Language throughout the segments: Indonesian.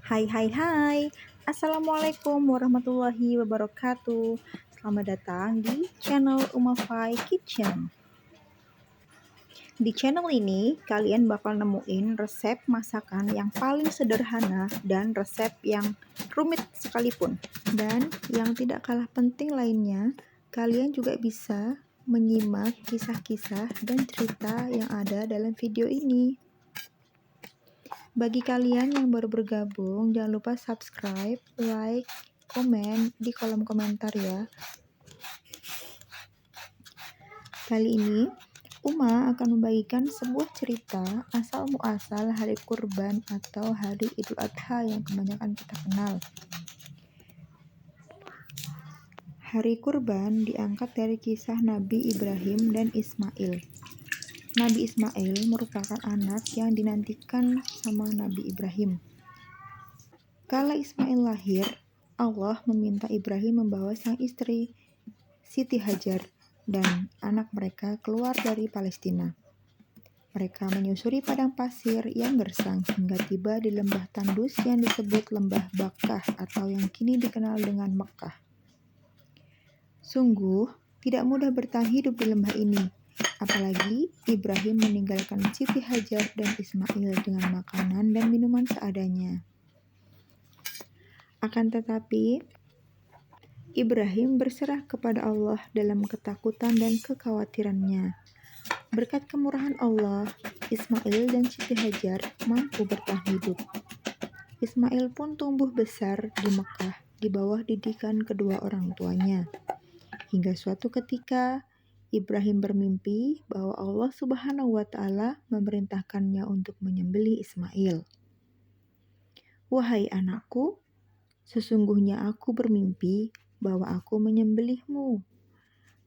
Hai hai hai, Assalamualaikum warahmatullahi wabarakatuh. Selamat datang di channel Umafai Kitchen. Di channel ini, kalian bakal nemuin resep masakan yang paling sederhana dan resep yang rumit sekalipun. Dan yang tidak kalah penting lainnya, kalian juga bisa menyimak kisah-kisah dan cerita yang ada dalam video ini. Bagi kalian yang baru bergabung, jangan lupa subscribe, like, komen di kolom komentar ya. Kali ini, Uma akan membagikan sebuah cerita asal muasal hari kurban atau hari Idul Adha yang kebanyakan kita kenal. Hari kurban diangkat dari kisah Nabi Ibrahim dan Ismail. Nabi Ismail merupakan anak yang dinantikan sama Nabi Ibrahim. Kala Ismail lahir, Allah meminta Ibrahim membawa sang istri, Siti Hajar, dan anak mereka keluar dari Palestina. Mereka menyusuri padang pasir yang gersang hingga tiba di lembah tandus yang disebut Lembah Bakkah atau yang kini dikenal dengan Mekkah. Sungguh, tidak mudah bertahan hidup di lembah ini, apalagi Ibrahim meninggalkan Siti Hajar dan Ismail dengan makanan dan minuman seadanya. Akan tetapi, Ibrahim berserah kepada Allah dalam ketakutan dan kekhawatirannya. Berkat kemurahan Allah, Ismail dan Siti Hajar mampu bertahan hidup. Ismail pun tumbuh besar di Mekah di bawah didikan kedua orang tuanya. Hingga suatu ketika, Ibrahim bermimpi bahwa Allah Subhanahu wa Ta'ala memerintahkannya untuk menyembelih Ismail. "Wahai anakku, sesungguhnya aku bermimpi bahwa aku menyembelihmu.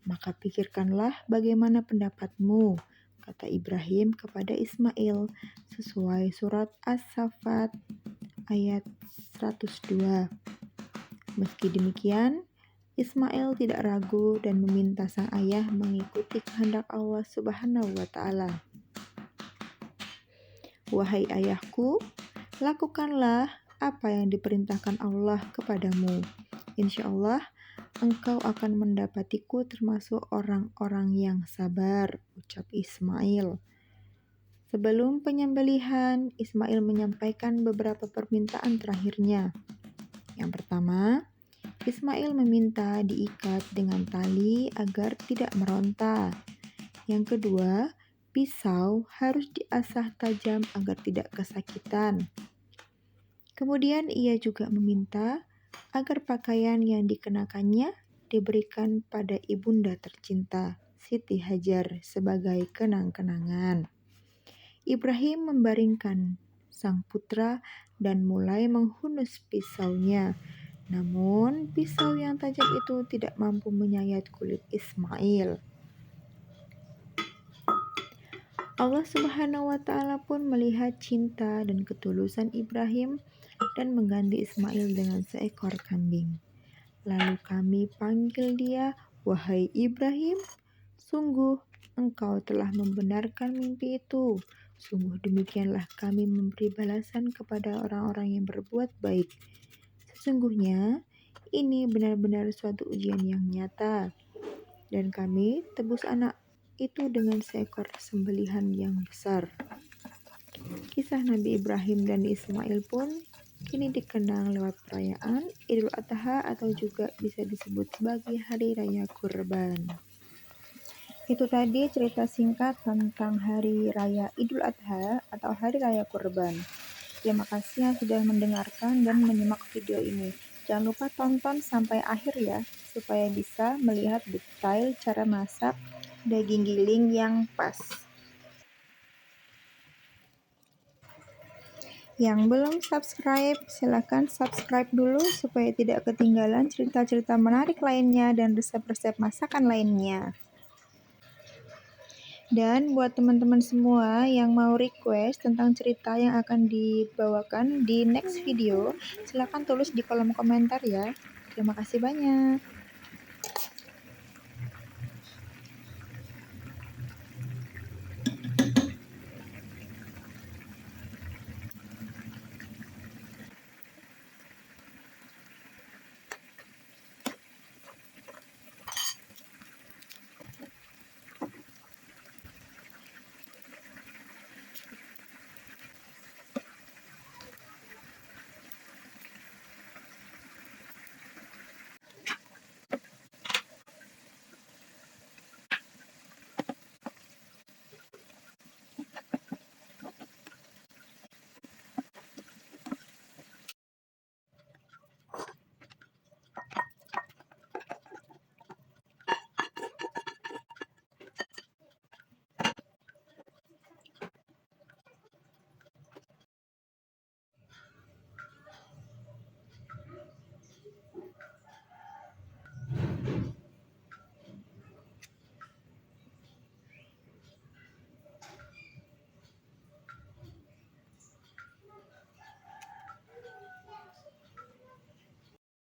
Maka pikirkanlah bagaimana pendapatmu," kata Ibrahim kepada Ismail sesuai surat As-Saffat ayat 102. Meski demikian, Ismail tidak ragu dan meminta sang ayah mengikuti kehendak Allah Subhanahu wa Ta'ala. "Wahai ayahku, lakukanlah apa yang diperintahkan Allah kepadamu. Insya Allah, engkau akan mendapatiku termasuk orang-orang yang sabar," ucap Ismail. Sebelum penyembelihan, Ismail menyampaikan beberapa permintaan terakhirnya. Yang pertama, Ismail meminta diikat dengan tali agar tidak meronta. Yang kedua, pisau harus diasah tajam agar tidak kesakitan. Kemudian ia juga meminta agar pakaian yang dikenakannya diberikan pada ibunda tercinta, Siti Hajar, sebagai kenang-kenangan. Ibrahim membaringkan sang putra dan mulai menghunus pisaunya. Namun, pisau yang tajam itu tidak mampu menyayat kulit Ismail. Allah Subhanahu wa Ta'ala pun melihat cinta dan ketulusan Ibrahim dan mengganti Ismail dengan seekor kambing. Lalu kami panggil dia, "Wahai Ibrahim, sungguh engkau telah membenarkan mimpi itu. Sungguh demikianlah kami memberi balasan kepada orang-orang yang berbuat baik. Sesungguhnya ini benar-benar suatu ujian yang nyata. Dan kami tebus anak itu dengan seekor sembelihan yang besar." Kisah Nabi Ibrahim dan Ismail pun kini dikenang lewat perayaan Idul Adha atau juga bisa disebut sebagai Hari Raya Kurban. Itu tadi cerita singkat tentang Hari Raya Idul Adha atau Hari Raya Kurban. Terima kasih yang sudah mendengarkan dan menyimak video ini. Jangan lupa tonton sampai akhir ya, supaya bisa melihat detail cara masak daging giling yang pas. Yang belum subscribe, silahkan subscribe dulu supaya tidak ketinggalan cerita-cerita menarik lainnya dan resep-resep masakan lainnya. Dan buat teman-teman semua yang mau request tentang cerita yang akan dibawakan di next video, silahkan tulis di kolom komentar ya. Terima kasih banyak.